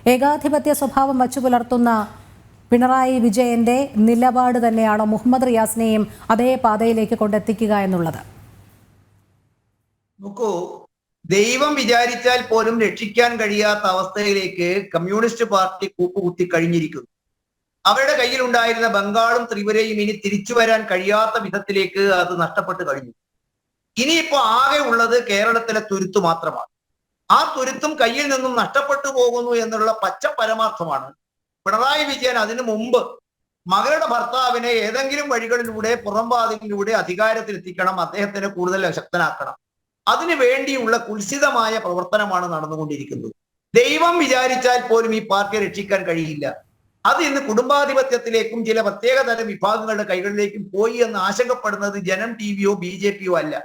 ഏകാധിപത്യ സ്വഭാവം വച്ചു പുലർത്തുന്ന പിണറായി വിജയന്റെ നിലപാട് തന്നെയാണോ മുഹമ്മദ് റിയാസിനെയും അതേ പാതയിലേക്ക് കൊണ്ടെത്തിക്കുക എന്നുള്ളത്? നോക്കൂ, ദൈവം വിചാരിച്ചാൽ പോലും രക്ഷിക്കാൻ കഴിയാത്ത അവസ്ഥയിലേക്ക് കമ്മ്യൂണിസ്റ്റ് പാർട്ടി കൂപ്പുകുത്തി കഴിഞ്ഞിരിക്കുന്നു. അവരുടെ കയ്യിൽ ഉണ്ടായിരുന്ന ബംഗാളും ത്രിപുരയും ഇനി തിരിച്ചു വരാൻ കഴിയാത്ത വിധത്തിലേക്ക് അത് നഷ്ടപ്പെട്ടു കഴിഞ്ഞു. ഇനിയിപ്പോ ആകെ ഉള്ളത് കേരളത്തിലെ തുരുത്ത് മാത്രമാണ്. ആ തുരുത്തും കയ്യിൽ നിന്നും നഷ്ടപ്പെട്ടു പോകുന്നു എന്നുള്ള പച്ച പരമാർത്ഥമാണ്. പിണറായി വിജയൻ അതിനു മുമ്പ് മകളുടെ ഭർത്താവിനെ ഏതെങ്കിലും വഴികളിലൂടെ പുറംവാതിലിലൂടെ അധികാരത്തിലെത്തിക്കണം, അദ്ദേഹത്തിനെ കൂടുതൽ ശക്തനാക്കണം. അതിനു വേണ്ടിയുള്ള കുൽസിതമായ പ്രവർത്തനമാണ് നടന്നുകൊണ്ടിരിക്കുന്നത്. ദൈവം വിചാരിച്ചാൽ പോലും ഈ പാർട്ടിയെ രക്ഷിക്കാൻ കഴിയില്ല. അത് ഇന്ന് കുടുംബാധിപത്യത്തിലേക്കും ചില പ്രത്യേകതരം വിഭാഗങ്ങളുടെ കൈകളിലേക്കും പോയി എന്ന് ആശങ്കപ്പെടുന്നത് ജനം ടിവിയോ BJPയോ അല്ല.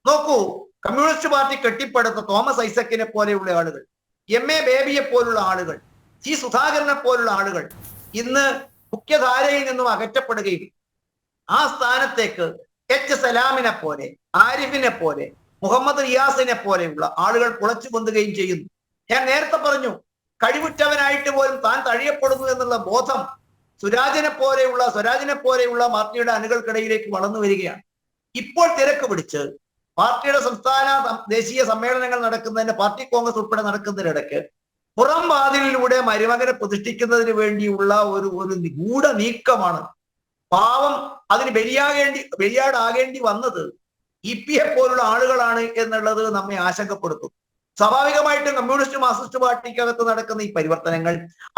നോക്കൂ, കമ്മ്യൂണിസ്റ്റ് പാർട്ടി കെട്ടിപ്പടുത്ത തോമസ് ഐസക്കിനെ പോലെയുള്ള ആളുകൾ, MA ബേബിയെ പോലുള്ള ആളുകൾ, C സുധാകരനെ പോലുള്ള ആളുകൾ ഇന്ന് മുഖ്യധാരയിൽ നിന്നും അകറ്റപ്പെടുകയും ആ സ്ഥാനത്തേക്ക് H സലാമിനെ പോലെ, ആരിഫിനെ പോലെ, മുഹമ്മദ് റിയാസിനെ പോലെയുള്ള ആളുകൾ കുളച്ചു പൊന്തുകയും ചെയ്യുന്നു. ഞാൻ നേരത്തെ പറഞ്ഞു, കഴിവുറ്റവനായിട്ട് പോലും താൻ തഴിയപ്പെടുന്നു എന്നുള്ള ബോധം സ്വരാജിനെ പോലെയുള്ള പാർട്ടിയുടെ അണികൾക്കിടയിലേക്ക് വളർന്നു വരികയാണ്. ഇപ്പോൾ തിരക്ക് പിടിച്ച് പാർട്ടിയുടെ സംസ്ഥാന ദേശീയ സമ്മേളനങ്ങൾ നടക്കുന്നതിന്, പാർട്ടി കോൺഗ്രസ് ഉൾപ്പെടെ നടക്കുന്നതിനിടയ്ക്ക് പുറം വാതിലിലൂടെ മരുമകനെ പ്രതിഷ്ഠിക്കുന്നതിന് വേണ്ടിയുള്ള ഒരു ഗൂഢ നീക്കമാണ്. പാവം അതിന് ബലിയാടാകേണ്ടി വന്നത് EPയെ പോലുള്ള ആളുകളാണ് എന്നുള്ളത് നമ്മെ ആശങ്കപ്പെടുത്തും. സ്വാഭാവികമായിട്ടും കമ്മ്യൂണിസ്റ്റ് മാർക്സിസ്റ്റ് പാർട്ടിക്കകത്ത് നടക്കുന്ന ഈ പരിവർത്തനങ്ങൾ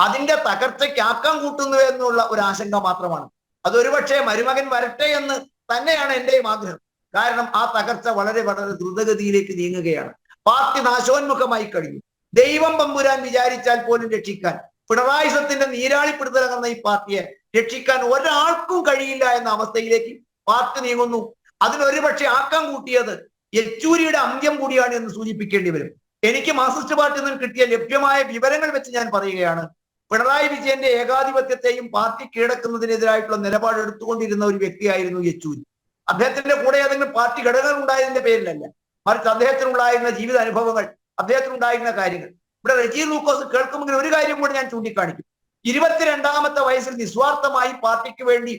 അതിന്റെ തകർച്ചയ്ക്ക് ആക്കം കൂട്ടുന്നു എന്നുള്ള ഒരു ആശങ്ക മാത്രമാണ്. അതൊരുപക്ഷെ മരുമകൻ വരട്ടെ എന്ന് തന്നെയാണ് എന്റെയും ആഗ്രഹം. കാരണം ആ തകർച്ച വളരെ വളരെ ദ്രുതഗതിയിലേക്ക് നീങ്ങുകയാണ്. പാർട്ടി നാശോന്മുഖമായി കഴിഞ്ഞു. ദൈവം പമ്പുരാൻ വിചാരിച്ചാൽ പോലും രക്ഷിക്കാൻ, പിണറായിസത്തിന്റെ നീരാളിപ്പിടുത്തലങ്ങുന്ന ഈ പാർട്ടിയെ രക്ഷിക്കാൻ ഒരാൾക്കും കഴിയില്ല എന്ന അവസ്ഥയിലേക്ക് പാർട്ടി നീങ്ങുന്നു. അതിനൊരുപക്ഷെ ആക്കം കൂട്ടിയത് യെച്ചൂരിയുടെ അന്ത്യം കൂടിയാണ് എന്ന് സൂചിപ്പിക്കേണ്ടി വരും. എനിക്ക് മാർക്സിസ്റ്റ് പാർട്ടിയിൽ നിന്ന് കിട്ടിയ ലഭ്യമായ വിവരങ്ങൾ വെച്ച് ഞാൻ പറയുകയാണ്, പിണറായി വിജയന്റെ ഏകാധിപത്യത്തെയും പാർട്ടി കീഴടക്കുന്നതിനെതിരായിട്ടുള്ള നിലപാട് എടുത്തുകൊണ്ടിരുന്ന ഒരു വ്യക്തിയായിരുന്നു യെച്ചൂരി. അദ്ദേഹത്തിന്റെ കൂടെ ഏതെങ്കിലും പാർട്ടി ഘടകങ്ങൾ ഉണ്ടായതിന്റെ പേരിലല്ല, മറിച്ച് അദ്ദേഹത്തിനുണ്ടായിരുന്ന ജീവിത അനുഭവങ്ങൾ, അദ്ദേഹത്തിനുണ്ടായിരുന്ന കാര്യങ്ങൾ. ഇവിടെ റെജി ലൂക്കോസ് കേൾക്കുമെങ്കിൽ ഒരു കാര്യം കൂടി ഞാൻ ചൂണ്ടിക്കാണിക്കും. 22ാമത്തെ വയസ്സിൽ നിസ്വാർത്ഥമായി പാർട്ടിക്ക് വേണ്ടി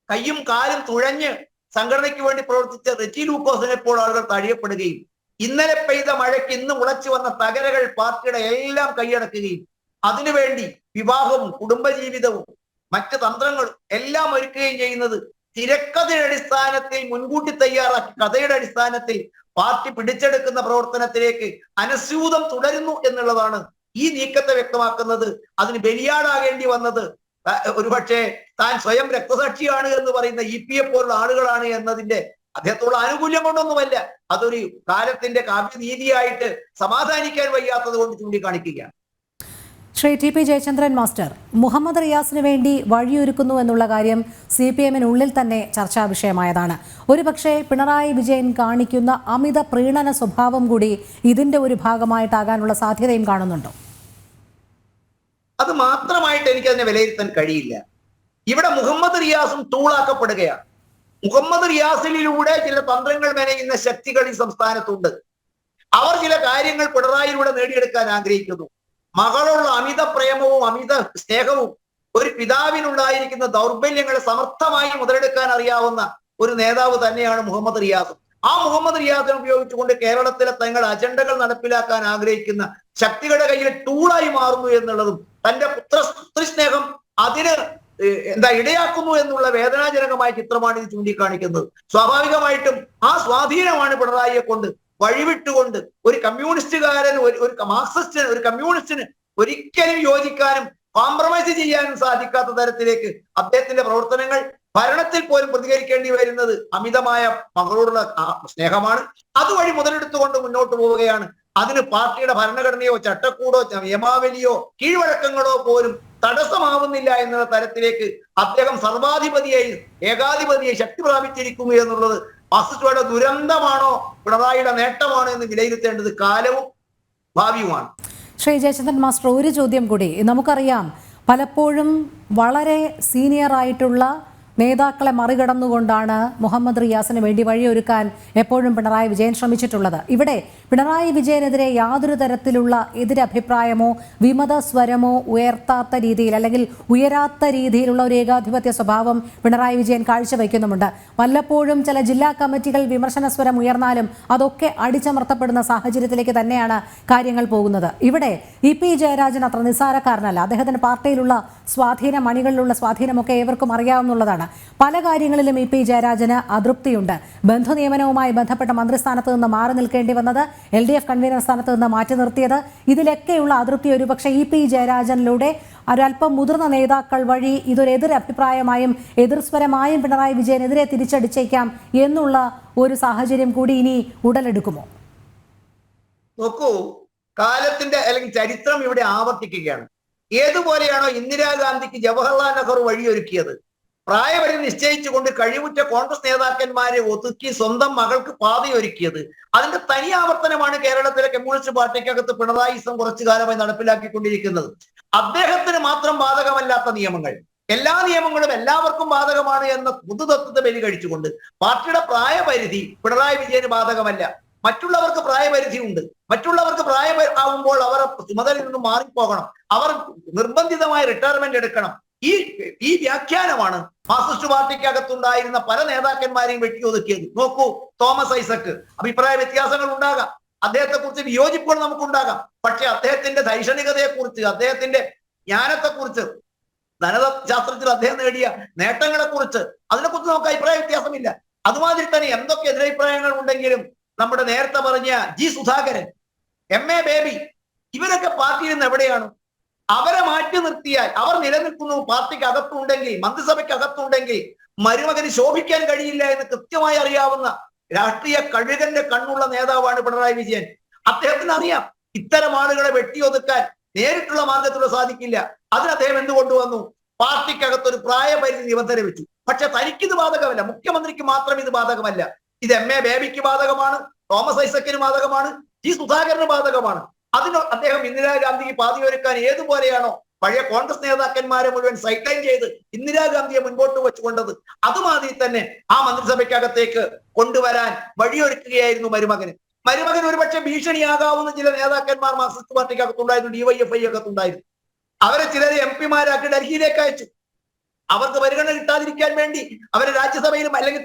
കയ്യും കാലും തുഴഞ്ഞ് സംഘടനയ്ക്ക് വേണ്ടി പ്രവർത്തിച്ച റെജി ലൂക്കോസിനെ ഇപ്പോൾ ആളുകൾ തഴിയപ്പെടുകയും ഇന്നലെ പെയ്ത മഴയ്ക്ക് ഇന്ന് മുളച്ചു വന്ന തകരകൾ പാർട്ടിയുടെ എല്ലാം കൈയടക്കുകയും അതിനുവേണ്ടി വിവാഹവും കുടുംബജീവിതവും മറ്റ് തന്ത്രങ്ങളും എല്ലാം ഒരുക്കുകയും ചെയ്യുന്നത് തിരക്കഥയുടെ അടിസ്ഥാനത്തിൽ മുൻകൂട്ടി തയ്യാറാക്കി കഥയുടെ അടിസ്ഥാനത്തിൽ പാർട്ടി പിടിച്ചെടുക്കുന്ന പ്രവർത്തനത്തിലേക്ക് അനസ്യൂതം തുടരുന്നു എന്നുള്ളതാണ് ഈ നീക്കത്തെ വ്യക്തമാക്കുന്നത്. അതിന് ബലിയാടാകേണ്ടി വന്നത് ഒരുപക്ഷെ താൻ സ്വയം രക്തസാക്ഷിയാണ് എന്ന് പറയുന്ന EPയെ പോലുള്ള ആളുകളാണ് എന്നതിന്റെ അദ്ദേഹത്തോടുള്ള ആനുകൂല്യം കൊണ്ടൊന്നുമല്ല, അതൊരു കാലത്തിന്റെ കാവ്യനീതിയായിട്ട് സമാധാനിക്കാൻ വയ്യാത്തത് കൊണ്ട് ചൂണ്ടിക്കാണിക്കുകയാണ്. ശ്രീ TP ജയചന്ദ്രൻ മാസ്റ്റർ, മുഹമ്മദ് റിയാസിന് വേണ്ടി വഴിയൊരുക്കുന്നു എന്നുള്ള കാര്യം CPM-നുള്ളിൽ തന്നെ ചർച്ചാ വിഷയമായതാണ്. ഒരുപക്ഷെ പിണറായി വിജയൻ കാണിക്കുന്ന അമിത പ്രീണന സ്വഭാവം കൂടി ഇതിന്റെ ഒരു ഭാഗമായിട്ടാകാനുള്ള സാധ്യതയും കാണുന്നുണ്ടോ? അത് മാത്രമായിട്ട് എനിക്ക് അതിനെ വിലയിരുത്താൻ കഴിയില്ല. ഇവിടെ മുഹമ്മദ് റിയാസും ടൂളാക്കപ്പെടുകയാണ്. മുഹമ്മദ് റിയാസിലൂടെ ചില തന്ത്രങ്ങൾ മെനയുന്ന ശക്തികൾ ഈ സംസ്ഥാനത്തുണ്ട്. അവർ ചില കാര്യങ്ങൾ പിണറായിലൂടെ നേടിയെടുക്കാൻ ആഗ്രഹിക്കുന്നു. മകളുള്ള അമിത പ്രേമവും അമിത സ്നേഹവും ഒരു പിതാവിനുണ്ടായിരിക്കുന്ന ദൗർബല്യങ്ങളെ സമർത്ഥമായി മുതലെടുക്കാൻ അറിയാവുന്ന ഒരു നേതാവ് തന്നെയാണ് മുഹമ്മദ് റിയാസ്. ആ മുഹമ്മദ് റിയാസിനെ ഉപയോഗിച്ചുകൊണ്ട് കേരളത്തിലെ തങ്ങളുടെ അജണ്ടകൾ നടപ്പിലാക്കാൻ ആഗ്രഹിക്കുന്ന ശക്തികളുടെ കയ്യിൽ ടൂളായി മാറുന്നു എന്നുള്ളതും തന്റെ പുത്രസ്നേഹം അതിന് ഇടയാക്കുന്നു എന്നുള്ള വേദനാജനകമായ ചിത്രമാണ് ഇത് ചൂണ്ടിക്കാണിക്കുന്നത്. സ്വാഭാവികമായിട്ടും ആ സ്വാധീനമാണ് പിണറായിയെ കൊണ്ട് വഴിവിട്ടുകൊണ്ട് ഒരു കമ്മ്യൂണിസ്റ്റുകാരൻ, ഒരു മാർക്സിസ്റ്റിന്, ഒരു കമ്മ്യൂണിസ്റ്റിന് ഒരിക്കലും യോജിക്കാനും കോംപ്രമൈസ് ചെയ്യാനും സാധിക്കാത്ത തരത്തിലേക്ക് അദ്ദേഹത്തിന്റെ പ്രവർത്തനങ്ങൾ ഭരണത്തിൽ പോലും പ്രതികരിക്കേണ്ടി വരുന്നത് അമിതമായ മകളോടുള്ള സ്നേഹമാണ്. അതുവഴി മുതലെടുത്തുകൊണ്ട് മുന്നോട്ട് പോവുകയാണ്. അതിന് പാർട്ടിയുടെ ഭരണഘടനയോ ചട്ടക്കൂടോ നിയമാവലിയോ കീഴ്വഴക്കങ്ങളോ പോലും തടസ്സമാവുന്നില്ല എന്നുള്ള തരത്തിലേക്ക് അദ്ദേഹം സർവാധിപതിയായി ഏകാധിപതിയായി ശക്തി പ്രാപിച്ചിരിക്കുന്നു എന്നുള്ളത് മാർക്സിസ്റ്റുകളുടെ ദുരന്തമാണോ പിണറായിയുടെ നേട്ടമാണോ എന്ന് വിലയിരുത്തേണ്ടത് കാലവും ഭാവിയുമാണ്. ശ്രീ ജയചന്ദ്രൻ മാസ്റ്റർ, ഒരു ചോദ്യം കൂടി. നമുക്കറിയാം, പലപ്പോഴും വളരെ സീനിയർ ആയിട്ടുള്ള നേതാക്കളെ മറികടന്നുകൊണ്ടാണ് മുഹമ്മദ് റിയാസിന് വേണ്ടി വഴിയൊരുക്കാൻ എപ്പോഴും പിണറായി വിജയൻ ശ്രമിച്ചിട്ടുള്ളത്. ഇവിടെ പിണറായി വിജയനെതിരെ യാതൊരു തരത്തിലുള്ള എതിരഭിപ്രായമോ വിമത സ്വരമോ ഉയർത്താത്ത രീതിയിൽ അല്ലെങ്കിൽ ഉയരാത്ത രീതിയിലുള്ള ഒരു ഏകാധിപത്യ സ്വഭാവം പിണറായി വിജയൻ കാഴ്ചവെക്കുന്നുമുണ്ട്. വല്ലപ്പോഴും ചില ജില്ലാ കമ്മിറ്റികൾ വിമർശന സ്വരം ഉയർന്നാലും അതൊക്കെ അടിച്ചമർത്തപ്പെടുന്ന സാഹചര്യത്തിലേക്ക് തന്നെയാണ് കാര്യങ്ങൾ പോകുന്നത്. ഇവിടെ ഇ.പി. ജയരാജൻ അത്ര നിസ്സാരക്കാരനല്ല. അദ്ദേഹത്തിന് പാർട്ടിയിലുള്ള സ്വാധീനം, അണികളിലുള്ള സ്വാധീനമൊക്കെ ഏവർക്കും അറിയാവുന്നതാണ്. പല കാര്യങ്ങളിലും ഇ.പി. ജയരാജന് അതൃപ്തിയുണ്ട്. ബന്ധു നിയമനവുമായി ബന്ധപ്പെട്ട മന്ത്രിസ്ഥാനത്ത് നിന്ന് മാറി നിൽക്കേണ്ടി വന്നത്, LDF കൺവീനർ സ്ഥാനത്ത് നിന്ന് മാറ്റി നിർത്തിയത്, ഇതിലൊക്കെയുള്ള അതൃപ്തി ഒരുപക്ഷെ ഇ.പി. ജയരാജനിലൂടെ ഒരല്പം മുതിർന്ന നേതാക്കൾ വഴി ഇതൊരു എതിരഭിപ്രായമായും എതിർസ്വരമായും പിണറായി വിജയനെതിരെ തിരിച്ചടിച്ചേക്കാം എന്നുള്ള ഒരു സാഹചര്യം കൂടി ഇനി ഉടലെടുക്കുമോ? നോക്കൂ, കാലത്തിന്റെ അല്ലെങ്കിൽ ചരിത്രം ഇവിടെ ആവർത്തിക്കുകയാണ്. ഏതുപോലെയാണോ ഇന്ദിരാഗാന്ധിക്ക് ജവഹർലാൽ നെഹ്റു വഴിയൊരുക്കിയത്, പ്രായപരിധി നിശ്ചയിച്ചുകൊണ്ട് കഴിവുറ്റ കോൺഗ്രസ് നേതാക്കന്മാരെ ഒതുക്കി സ്വന്തം മകൾക്ക് പാതയൊരുക്കിയത്, അതിന്റെ തനി ആവർത്തനമാണ് കേരളത്തിലെ കമ്മ്യൂണിസ്റ്റ് പാർട്ടിക്കകത്ത് പിണറായിസം കുറച്ചു കാലമായി നടപ്പിലാക്കിക്കൊണ്ടിരിക്കുന്നത്. അദ്ദേഹത്തിന് മാത്രം ബാധകമല്ലാത്ത നിയമങ്ങൾ, എല്ലാ നിയമങ്ങളും എല്ലാവർക്കും ബാധകമാണ് എന്ന പൊതുതത്വത്തെ ബലി കഴിച്ചുകൊണ്ട് പാർട്ടിയുടെ പ്രായപരിധി പിണറായി വിജയന് ബാധകമല്ല. മറ്റുള്ളവർക്ക് പ്രായപരിധി ഉണ്ട്. മറ്റുള്ളവർക്ക് പ്രായം ആവുമ്പോൾ അവർ ചുമതലയിൽ നിന്ന് മാറിപ്പോകണം, അവർ നിർബന്ധിതമായി റിട്ടയർമെന്റ് എടുക്കണം. ഈ വ്യാഖ്യാനമാണ് മാർക്സിസ്റ്റ് പാർട്ടിക്കകത്തുണ്ടായിരുന്ന പല നേതാക്കന്മാരെയും വെട്ടിയൊതുക്കിയത്. നോക്കൂ, തോമസ് ഐസക്, അഭിപ്രായ വ്യത്യാസങ്ങൾ ഉണ്ടാകാം, അദ്ദേഹത്തെ കുറിച്ച് വിയോജിപ്പുകൾ നമുക്കുണ്ടാകാം. പക്ഷെ അദ്ദേഹത്തിന്റെ ധൈഷണികതയെക്കുറിച്ച്, അദ്ദേഹത്തിന്റെ ജ്ഞാനത്തെക്കുറിച്ച്, ധനശാസ്ത്രത്തിൽ അദ്ദേഹം നേടിയ നേട്ടങ്ങളെക്കുറിച്ച്, അതിനെക്കുറിച്ച് നമുക്ക് അഭിപ്രായ വ്യത്യാസമില്ല. അതുമാതിരി തന്നെ എന്തൊക്കെ എതിരഭിപ്രായങ്ങൾ ഉണ്ടെങ്കിലും നമ്മുടെ നേരത്തെ പറഞ്ഞ ജി സുധാകരൻ, MA ബേബി, ഇവരൊക്കെ പാർട്ടിയിൽ നിന്ന് എവിടെയാണ്? അവരെ മാറ്റി നിർത്തിയാൽ അവർ നിലനിൽക്കുന്നു. പാർട്ടിക്ക് അകത്തുണ്ടെങ്കിൽ, മന്ത്രിസഭയ്ക്ക് അകത്തുണ്ടെങ്കിൽ മരുമകന് ശോഭിക്കാൻ കഴിയില്ല എന്ന് കൃത്യമായി അറിയാവുന്ന രാഷ്ട്രീയ കഴുകന്റെ കണ്ണുള്ള നേതാവാണ് പിണറായി വിജയൻ. അദ്ദേഹത്തിന് അറിയാം ഇത്തരം ആളുകളെ വെട്ടിയൊതുക്കാൻ നേരിട്ടുള്ള മാർഗത്തിലൂടെ സാധിക്കില്ല. അതിന് അദ്ദേഹം എന്തുകൊണ്ടുവന്നു? പാർട്ടിക്കകത്തൊരു പ്രായപരിധി നിബന്ധന വെച്ചു. പക്ഷെ തനിക്കിത് ബാധകമല്ല, മുഖ്യമന്ത്രിക്ക് മാത്രം ഇത് ബാധകമല്ല. ഇത് MA ബേബിക്ക് ബാധകമാണ്, തോമസ് ഐസക്കിന് ബാധകമാണ്, ജി സുധാകരന് ബാധകമാണ്. അതിന് അദ്ദേഹം ഇന്ദിരാഗാന്ധിക്ക് പാതയൊരുക്കാൻ ഏതുപോലെയാണോ പഴയ കോൺഗ്രസ് നേതാക്കന്മാരെ മുഴുവൻ സൈഡ്ലൈൻ ചെയ്ത് ഇന്ദിരാഗാന്ധിയെ മുൻപോട്ട് വെച്ചുകൊണ്ടത്, അതുമാതിരി തന്നെ ആ മന്ത്രിസഭയ്ക്കകത്തേക്ക് കൊണ്ടുവരാൻ വഴിയൊരുക്കുകയായിരുന്നു മരുമകന്. മരുമകൻ ഒരുപക്ഷെ ഭീഷണിയാകാവുന്ന ചില നേതാക്കന്മാർ മാർക്സിസ്റ്റ് പാർട്ടിക്കകത്തുണ്ടായിരുന്നു, DYFI അകത്തുണ്ടായിരുന്നു. അവരെ ചിലരെ MP-മാരാക്കി ഡൽഹിയിലേക്ക് അയച്ചു. അവർക്ക് പരിഗണന കിട്ടാതിരിക്കാൻ വേണ്ടി അവരെ രാജ്യസഭയിലും അല്ലെങ്കിൽ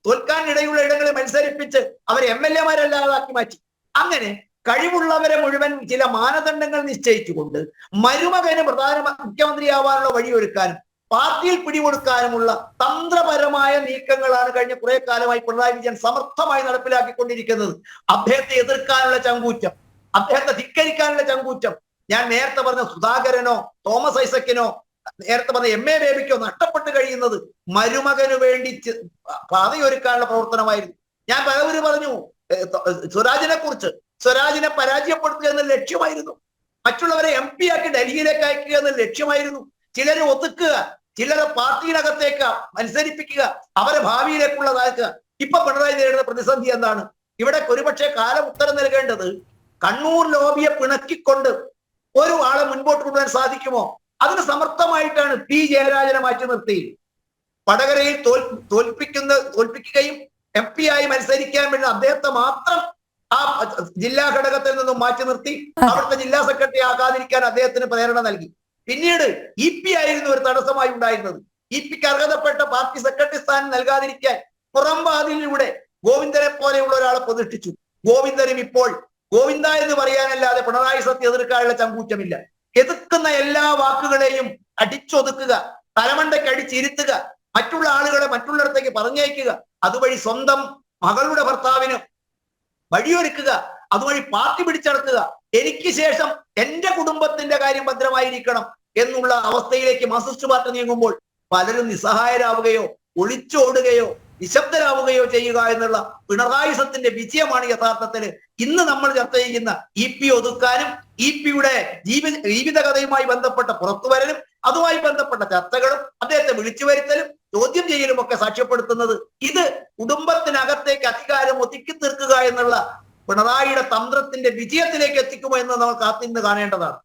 തോൽക്കാനിടയുള്ള ഇടങ്ങളിൽ മത്സരിപ്പിച്ച് അവരെ MLA-മാരല്ലാതാക്കി മാറ്റി. അങ്ങനെ കഴിവുള്ളവരെ മുഴുവൻ ചില മാനദണ്ഡങ്ങൾ നിശ്ചയിച്ചുകൊണ്ട് മരുമകന് മുഖ്യമന്ത്രിയാവാനുള്ള വഴിയൊരുക്കാനും പാർട്ടിയിൽ പിടികൊടുക്കാനുമുള്ള തന്ത്രപരമായ നീക്കങ്ങളാണ് കഴിഞ്ഞ കുറെ കാലമായി പിണറായി വിജയൻ സമർത്ഥമായി നടപ്പിലാക്കിക്കൊണ്ടിരിക്കുന്നത്. അദ്ദേഹത്തെ എതിർക്കാനുള്ള ചങ്കൂറ്റം, അദ്ദേഹത്തെ ധിക്കരിക്കാനുള്ള ചങ്കൂറ്റം ഞാൻ നേരത്തെ പറഞ്ഞ സുധാകരനോ തോമസ് ഐസക്കിനോ നേരത്തെ പറഞ്ഞ MA ബേബിക്കോ നഷ്ടപ്പെട്ട് കഴിയുന്നത് മരുമകന് വേണ്ടി പാതയൊരുക്കാനുള്ള പ്രവർത്തനമായിരുന്നു. ഞാൻ പലവര് പറഞ്ഞു സ്വരാജിനെ കുറിച്ച്, സ്വരാജിനെ പരാജയപ്പെടുത്തുക എന്ന ലക്ഷ്യമായിരുന്നു. മറ്റുള്ളവരെ MP ആക്കി ഡൽഹിയിലേക്ക് അയക്കുക എന്ന ലക്ഷ്യമായിരുന്നു. ചിലരെ ഒതുക്കുക, ചിലരെ പാർട്ടിയിനകത്തേക്ക് മത്സരിപ്പിക്കുക, അവരെ ഭാവിയിലേക്കുള്ളതാക്കുക. ഇപ്പൊ പിണറായി നേരിടുന്ന പ്രതിസന്ധി എന്താണ്? ഇവിടെ ഒരുപക്ഷെ കാലം ഉത്തരം നൽകേണ്ടത് കണ്ണൂർ ലോബിയെ പിണക്കിക്കൊണ്ട് ഒരു ആളെ മുൻപോട്ട് കൊണ്ടുവരാൻ സാധിക്കുമോ? അതിന് സമർത്ഥമായിട്ടാണ് P. ജയരാജനെ മാറ്റി നിർത്തി വടകരയിൽ തോൽപ്പിക്കുകയും MP ആയി മത്സരിക്കാൻ വേണ്ടി അദ്ദേഹത്തെ മാത്രം ആ ജില്ലാ ഘടകത്തിൽ നിന്നും മാറ്റി നിർത്തി അവിടുത്തെ ജില്ലാ സെക്രട്ടറി ആകാതിരിക്കാൻ അദ്ദേഹത്തിന് പ്രേരണ നൽകി. പിന്നീട് EP ആയിരുന്നു ഒരു തടസ്സമായി ഉണ്ടായിരുന്നത്. EP-ക്ക് അർഹതപ്പെട്ട പാർട്ടി സെക്രട്ടറി സ്ഥാനം നൽകാതിരിക്കാൻ പുറംവാതിലിലൂടെ ഗോവിന്ദനെ പോലെയുള്ള ഒരാളെ പ്രതിഷ്ഠിച്ചു. ഗോവിന്ദനും ഇപ്പോൾ ഗോവിന്ദ എന്ന് പറയാനല്ലാതെ പിണറായി സത്യം എതിർക്കാനുള്ള ചങ്കൂറ്റമില്ല. എതിർക്കുന്ന എല്ലാ വാക്കുകളെയും അടിച്ചൊതുക്കുക, തലമണ്ടയ്ക്ക് അടിച്ചിരുത്തുക, മറ്റുള്ള ആളുകളെ മറ്റുള്ളിടത്തേക്ക് പറഞ്ഞയക്കുക, അതുവഴി സ്വന്തം മകളുടെ ഭർത്താവിന് വഴിയൊരുക്കുക, അതുവഴി പാർട്ടി പിടിച്ചടക്കുക. എനിക്ക് ശേഷം എന്റെ കുടുംബത്തിന്റെ കാര്യം ഭദ്രമായിരിക്കണം എന്നുള്ള അവസ്ഥയിലേക്ക് മാർക്സിസ്റ്റ് പാർട്ടി നീങ്ങുമ്പോൾ പലരും നിസ്സഹായരാവുകയോ ഒളിച്ചോടുകയോ നിശബ്ദരാവുകയോ ചെയ്യുക എന്നുള്ള പിണറായിസത്തിന്റെ വിജയമാണ് യഥാർത്ഥത്തിൽ ഇന്ന് നമ്മൾ ചർച്ച ചെയ്യുന്ന EP ഒതുക്കാനും EP-യുടെ ജീവിതകഥയുമായി ബന്ധപ്പെട്ട പുറത്തുവരലും അതുമായി ബന്ധപ്പെട്ട ചർച്ചകളും അദ്ദേഹത്തെ വിളിച്ചു വരുത്തലും ചോദ്യം ചെയ്യലും ഒക്കെ സാക്ഷ്യപ്പെടുത്തുന്നത്. ഇത് കുടുംബത്തിനകത്തേക്ക് അധികാരം ഒതുക്കി തീർക്കുക എന്നുള്ള പിണറായിയുടെ തന്ത്രത്തിന്റെ വിജയത്തിലേക്ക് എത്തിക്കുമോ എന്ന് നമ്മൾ കാത്തിരുന്ന് കാണേണ്ടതാണ്.